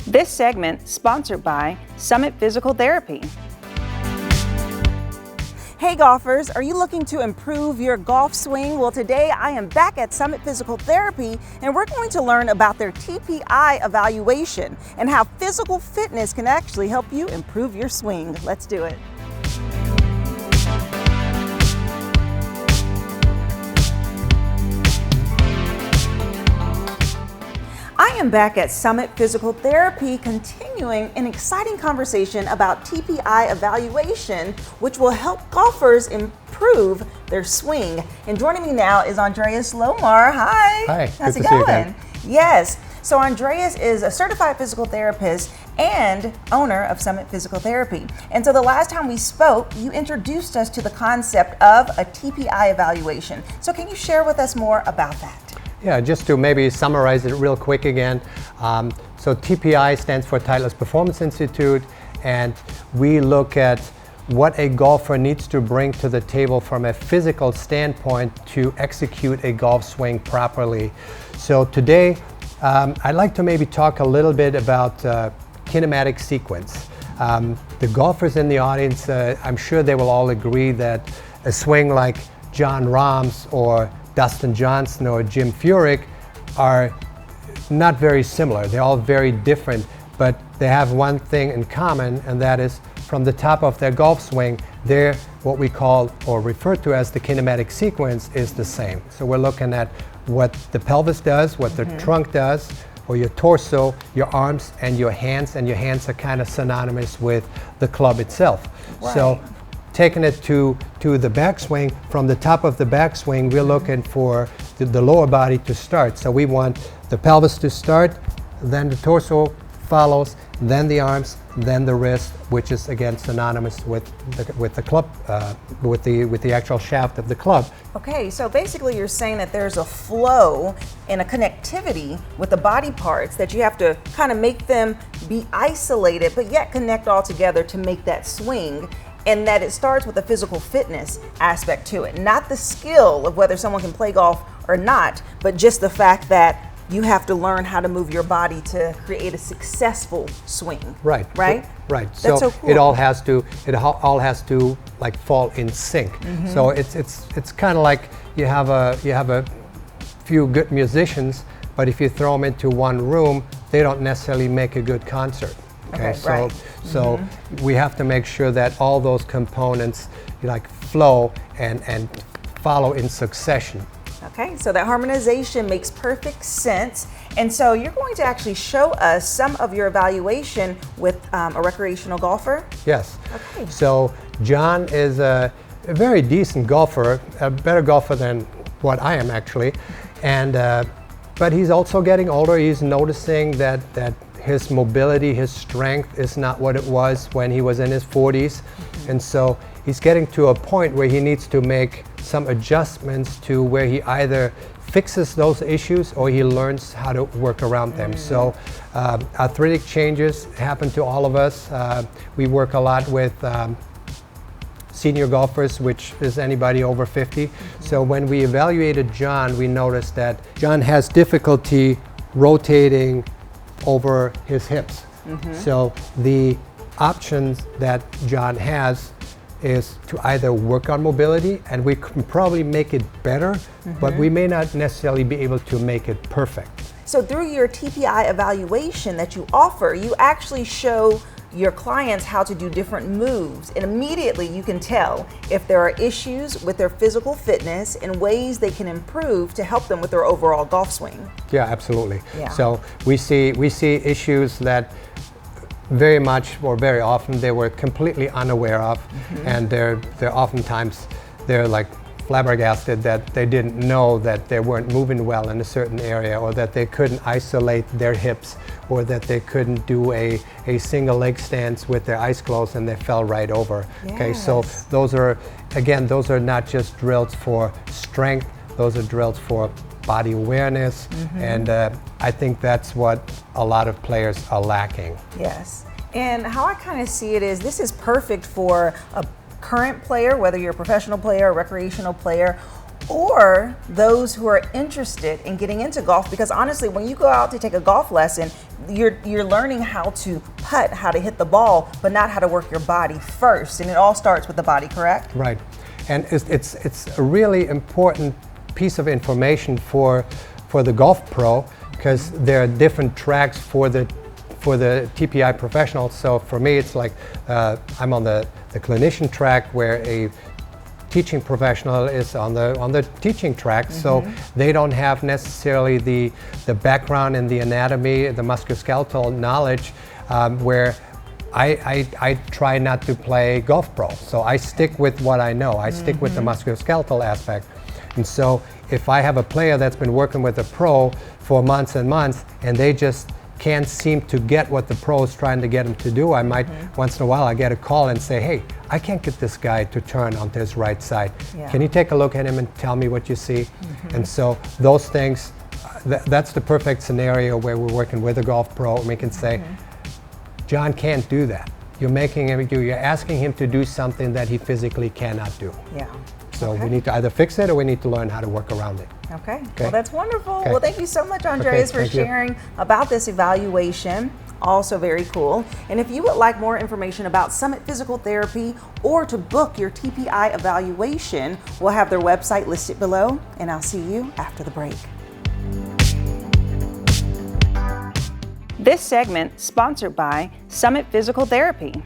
This segment sponsored by Summit Physical Therapy. Hey golfers, are you looking to improve your golf swing? Well, today I am back at Summit Physical Therapy and we're going to learn about their TPI evaluation and how physical fitness can actually help you improve your swing. Let's do it. I am back at Summit Physical Therapy, continuing an exciting conversation about TPI evaluation, which will help golfers improve their swing. And joining me now is Andreas Lohmar. Hi. Hi. How's Good it to see you going? again. Yes. So Andreas is a certified physical therapist and owner of Summit Physical Therapy. And so the last time we spoke, you introduced us to the concept of a TPI evaluation. So can you share with us more about that? Yeah, just to maybe summarize it real quick again. So TPI stands for Titleist Performance Institute, and we look at what a golfer needs to bring to the table from a physical standpoint to execute a golf swing properly. So today, I'd like to maybe talk a little bit about kinematic sequence. The golfers in the audience, I'm sure they will all agree that a swing like Jon Rahm's or Dustin Johnson or Jim Furyk are not very similar. They're all very different, but they have one thing in common, and that is from the top of their golf swing, they're what we call or refer to as the kinematic sequence is the same. So we're looking at what the pelvis does, what the trunk does, or your torso, your arms, and your hands are kind of synonymous with the club itself. Right. So taking it to the backswing, from the top of the backswing, we're looking for the lower body to start. So we want the pelvis to start, then the torso follows, then the arms, then the wrist, which is again synonymous with the club, with the actual shaft of the club. Okay, so basically you're saying that there's a flow and a connectivity with the body parts that you have to kind of make them be isolated, but yet connect all together to make that swing. And that it starts with a physical fitness aspect to it, not the skill of whether someone can play golf or not, but just the fact that you have to learn how to move your body to create a successful swing. Right. Right. Right. That's so cool. It all has to like fall in sync. So it's kind of like you have a few good musicians, but if you throw them into one room, they don't necessarily make a good concert. Okay, so we have to make sure that all those components like flow and follow in succession. Okay, so that harmonization makes perfect sense. And so you're going to actually show us some of your evaluation with a recreational golfer? Yes. Okay. So John is a very decent golfer, a better golfer than what I am actually, and but he's also getting older. He's noticing that his mobility, his strength is not what it was when he was in his 40s. And so he's getting to a point where he needs to make some adjustments to where he either fixes those issues or he learns how to work around them. So arthritic changes happen to all of us. We work a lot with senior golfers, which is anybody over 50. So when we evaluated John, we noticed that John has difficulty rotating over his hips. So the options that John has is to either work on mobility, and we can probably make it better, but we may not necessarily be able to make it perfect. So through your TPI evaluation that you offer, you actually show your clients how to do different moves, and immediately you can tell if there are issues with their physical fitness and ways they can improve to help them with their overall golf swing. Yeah, absolutely. Yeah. So we see issues that very much or very often they were completely unaware of, and they're oftentimes like flabbergasted that they didn't know that they weren't moving well in a certain area, or that they couldn't isolate their hips, or that they couldn't do a single leg stance with their eyes closed and they fell right over. Yes. Okay, so those are not just drills for strength, those are drills for body awareness, and I think that's what a lot of players are lacking. Yes, and how I kind of see it is this is perfect for a current player, whether you're a professional player, a recreational player, or those who are interested in getting into golf, because honestly, when you go out to take a golf lesson, you're learning how to putt, how to hit the ball, but not how to work your body first. And it all starts with the body, correct? Right. And it's a really important piece of information for the golf pro, because there are different tracks for the TPI professionals. So for me, it's like I'm on the clinician track, where a teaching professional is on the teaching track. So they don't have necessarily the background in the anatomy, the musculoskeletal knowledge, where I try not to play golf pro. So I stick with what I know. I stick with the musculoskeletal aspect. And so if I have a player that's been working with a pro for months and months, and they just can't seem to get what the pro is trying to get them to do, I might, once in a while, I get a call and say, hey, I can't get this guy to turn onto his right side. Yeah. Can you take a look at him and tell me what you see? And so those things, that's the perfect scenario where we're working with a golf pro, and we can say, John can't do that. You're asking him to do something that he physically cannot do. Yeah. So we need to either fix it, or we need to learn how to work around it. Okay. Well, that's wonderful. Okay. Well, thank you so much, Andreas, for thank you. sharing about this evaluation. Also very cool. And if you would like more information about Summit Physical Therapy, or to book your TPI evaluation, we'll have their website listed below, and I'll see you after the break. This segment sponsored by Summit Physical Therapy.